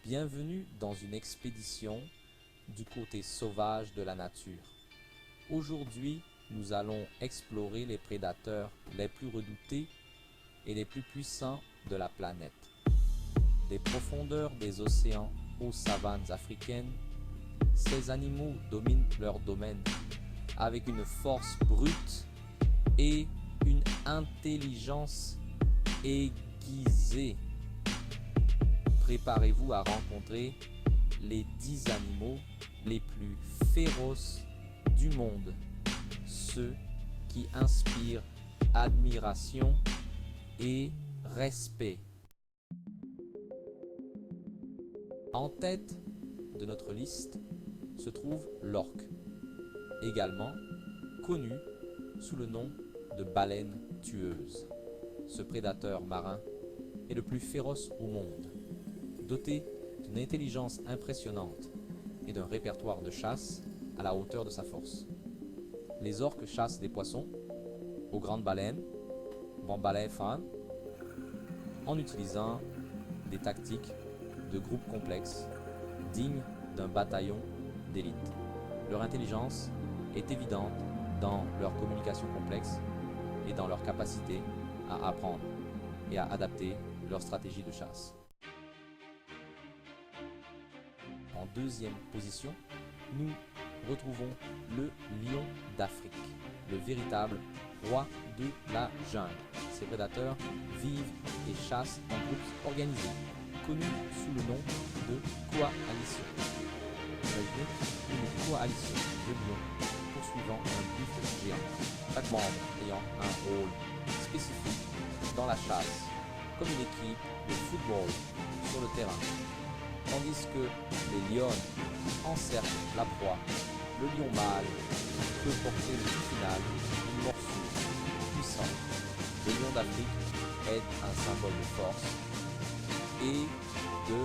Bienvenue dans une expédition du côté sauvage de la nature. Aujourd'hui, nous allons explorer les prédateurs les plus redoutés et les plus puissants de la planète. Des profondeurs des océans aux savanes africaines, ces animaux dominent leur domaine avec une force brute et une intelligence aiguisée. Préparez-vous à rencontrer les 10 animaux les plus féroces du monde, ceux qui inspirent admiration et respect. En tête de notre liste se trouve l'orque, également connu sous le nom de baleine tueuse. Ce prédateur marin est le plus féroce au monde, doté d'une intelligence impressionnante et d'un répertoire de chasse à la hauteur de sa force. Les orques chassent des poissons aux grandes baleines, Bambalai fan, en utilisant des tactiques de groupes complexes dignes d'un bataillon d'élite. Leur intelligence est évidente dans leur communication complexe et dans leur capacité à apprendre et à adapter leur stratégie de chasse. En deuxième position, nous retrouvons le lion d'Afrique, le véritable roi de la jungle. Ces prédateurs vivent et chassent en groupes organisés, connus sous le nom de coalition. Imaginez une coalition de lions poursuivant un buffle géant, chaque membre ayant un rôle spécifique dans la chasse, comme une équipe de football sur le terrain. Tandis que les lions encerclent la proie, le lion mâle peut porter le final d'une morsure puissante. Le lion d'Afrique est un symbole de force et de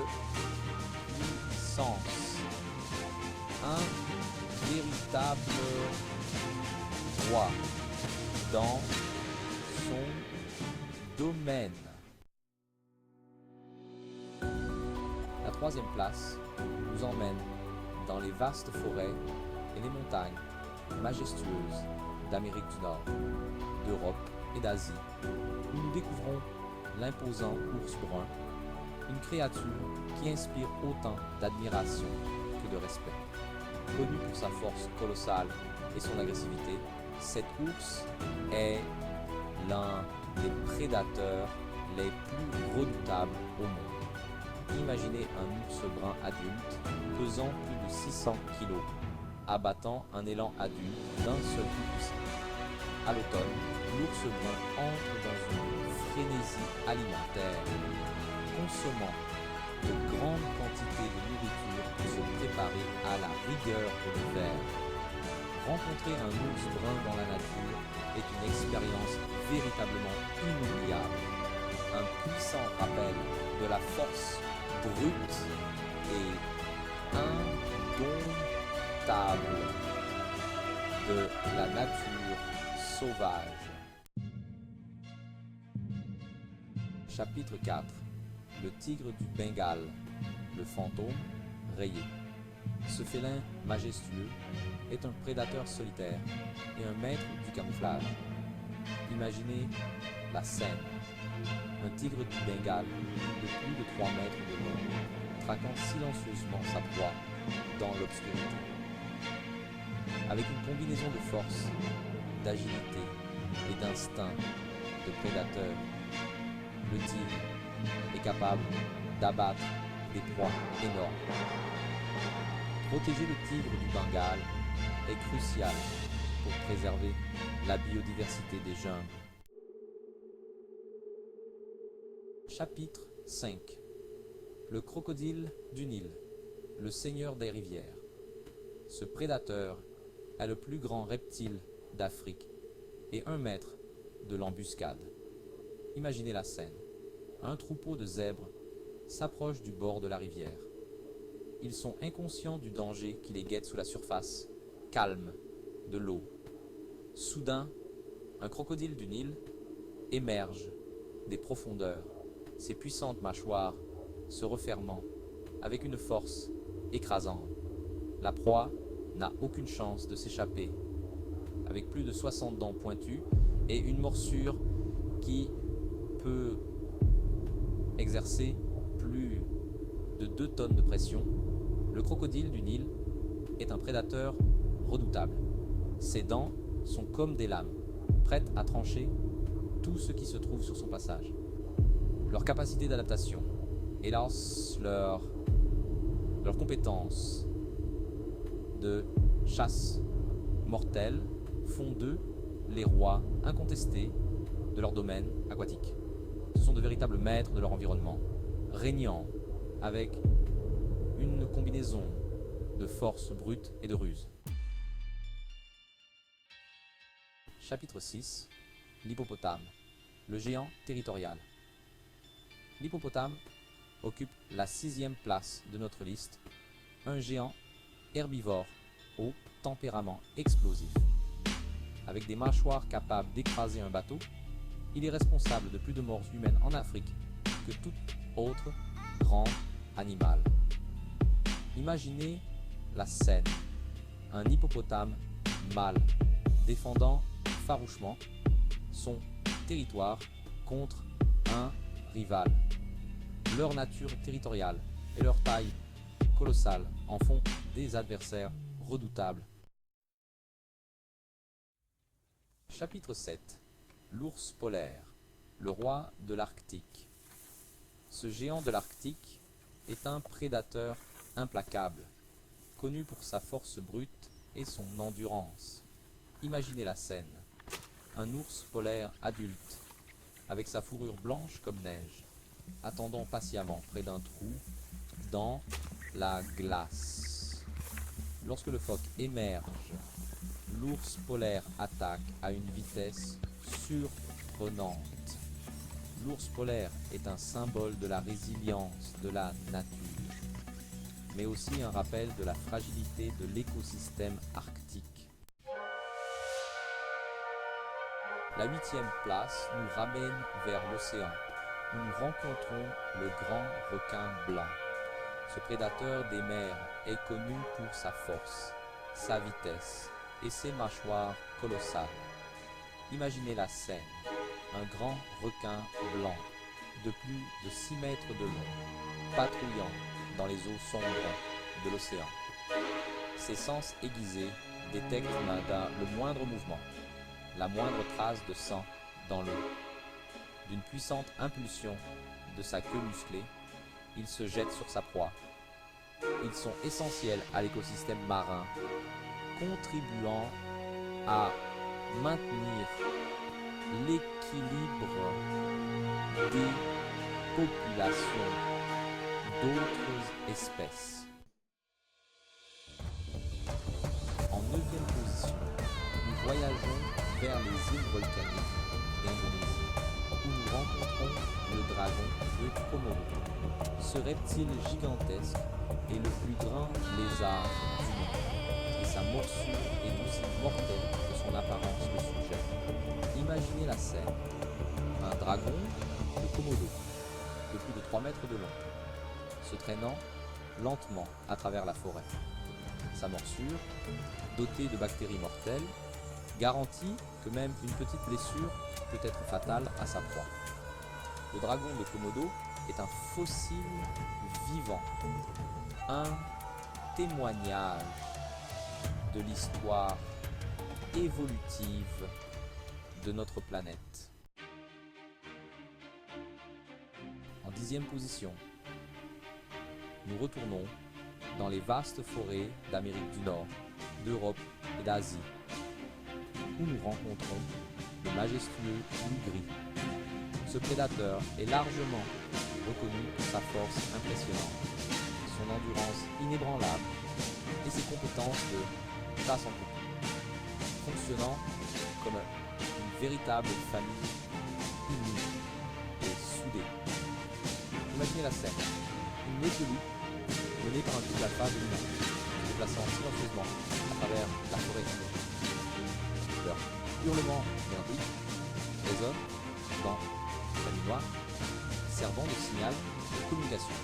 puissance. Un véritable roi dans son domaine. La troisième place nous emmène dans les vastes forêts et les montagnes majestueuses d'Amérique du Nord, d'Europe et d'Asie, où nous découvrons l'imposant ours brun, une créature qui inspire autant d'admiration que de respect. Connu pour sa force colossale et son agressivité, cet ours est l'un des prédateurs les plus redoutables au monde. Imaginez un ours brun adulte pesant plus de 600 kg, abattant un élan adulte d'un seul coup puissant. À l'automne, l'ours brun entre dans une frénésie alimentaire, consommant de grandes quantités de nourriture pour se préparer à la rigueur de l'hiver. Rencontrer un ours brun dans la nature est une expérience véritablement inoubliable, un puissant rappel de la force brute et indomptable de la nature sauvage. Chapitre 4. Le tigre du Bengale, le fantôme rayé. Ce félin majestueux est un prédateur solitaire et un maître du camouflage. Imaginez la scène. Un tigre du Bengale de plus de 3 mètres de long, traquant silencieusement sa proie dans l'obscurité. Avec une combinaison de force, d'agilité et d'instinct de prédateur, le tigre est capable d'abattre des proies énormes. Protéger le tigre du Bengale est crucial pour préserver la biodiversité des jungles. Chapitre 5. Le crocodile du Nil, le seigneur des rivières. Ce prédateur est le plus grand reptile d'Afrique et 1 mètre de l'embuscade. Imaginez la scène. Un troupeau de zèbres s'approche du bord de la rivière. Ils sont inconscients du danger qui les guette sous la surface calme de l'eau. Soudain, un crocodile du Nil émerge des profondeurs, ses puissantes mâchoires se refermant avec une force écrasante. La proie n'a aucune chance de s'échapper, avec plus de 60 dents pointues et une morsure qui peut exercer plus de 2 tonnes de pression. Le crocodile du Nil est un prédateur redoutable. Ses dents sont comme des lames, prêtes à trancher tout ce qui se trouve sur son passage. Leur capacité d'adaptation, hélas, leur compétence de chasse mortelle font d'eux les rois incontestés de leur domaine aquatique. Ce sont de véritables maîtres de leur environnement, régnant avec une combinaison de force brute et de ruse. Chapitre 6. L'hippopotame, le géant territorial. L'hippopotame occupe la 6e place de notre liste, un géant herbivore au tempérament explosif. Avec des mâchoires capables d'écraser un bateau, il est responsable de plus de morts humaines en Afrique que tout autre grand animal. Imaginez la scène, un hippopotame mâle défendant farouchement son territoire contre un rival. Leur nature territoriale et leur taille colossale en font des adversaires redoutables. Chapitre 7. L'ours polaire, le roi de l'Arctique. Ce géant de l'Arctique est un prédateur implacable, connu pour sa force brute et son endurance. Imaginez la scène. Un ours polaire adulte, avec sa fourrure blanche comme neige, attendant patiemment près d'un trou dans la glace. Lorsque le phoque émerge, l'ours polaire attaque à une vitesse surprenante. L'ours polaire est un symbole de la résilience de la nature, mais aussi un rappel de la fragilité de l'écosystème arctique. La 8e place nous ramène vers l'océan, où nous rencontrons le grand requin blanc. Ce prédateur des mers est connu pour sa force, sa vitesse et ses mâchoires colossales. Imaginez la scène, un grand requin blanc de plus de 6 mètres de long, patrouillant dans les eaux sombres de l'océan. Ses sens aiguisés détectent le moindre mouvement, la moindre trace de sang dans l'eau. D'une puissante impulsion de sa queue musclée, il se jette sur sa proie. Ils sont essentiels à l'écosystème marin, contribuant à maintenir l'équilibre des populations d'autres espèces. En 9e position, nous voyageons vers les îles volcaniques d'Indonésie, où nous rencontrons le dragon de Komodo. Ce reptile gigantesque est le plus grand lézard du monde, et sa morsure est aussi mortelle que son apparence le suggère. Imaginez la scène, un dragon de Komodo, de plus de 3 mètres de long, se traînant lentement à travers la forêt. Sa morsure, dotée de bactéries mortelles, garantit que même une petite blessure peut être fatale à sa proie. Le dragon de Komodo est un fossile vivant, un témoignage de l'histoire évolutive de notre planète. En 10e position, nous retournons dans les vastes forêts d'Amérique du Nord, d'Europe et d'Asie, où nous rencontrons le majestueux loup gris. Ce prédateur est largement reconnu pour sa force impressionnante, son endurance inébranlable et ses compétences de chasse en groupe, fonctionnant comme une véritable famille unie et soudée. Imaginez la scène, une meute de loups menée par un couple alpha dominant, se déplaçant silencieusement à travers la forêt humaine. Leur hurlement mélodique résonne dans la nuit noire, servant de signal de communication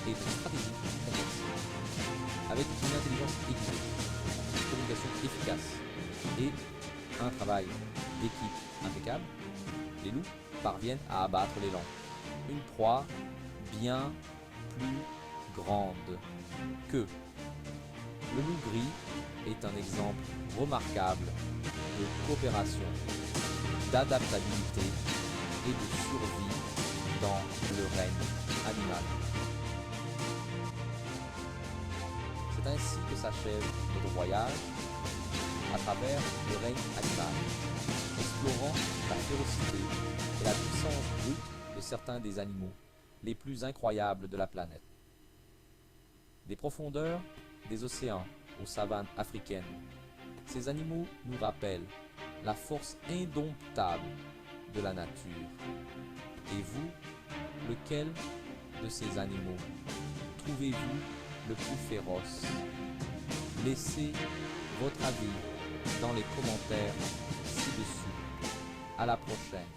et de stratégie complexe. Avec une intelligence équilibrée, une communication efficace et un travail d'équipe impeccable, les loups parviennent à abattre l'élan, une proie bien plus grande qu'eux. Le loup gris est un exemple remarquable de coopération, d'adaptabilité et de survie dans le règne animal. C'est ainsi que s'achève notre voyage à travers le règne animal, explorant la férocité et la puissance brute de certains des animaux les plus incroyables de la planète. Des profondeurs des océans aux savanes africaines, ces animaux nous rappellent la force indomptable de la nature. Et vous, lequel de ces animaux trouvez-vous le plus féroce? Laissez votre avis dans les commentaires ci-dessous. À la prochaine.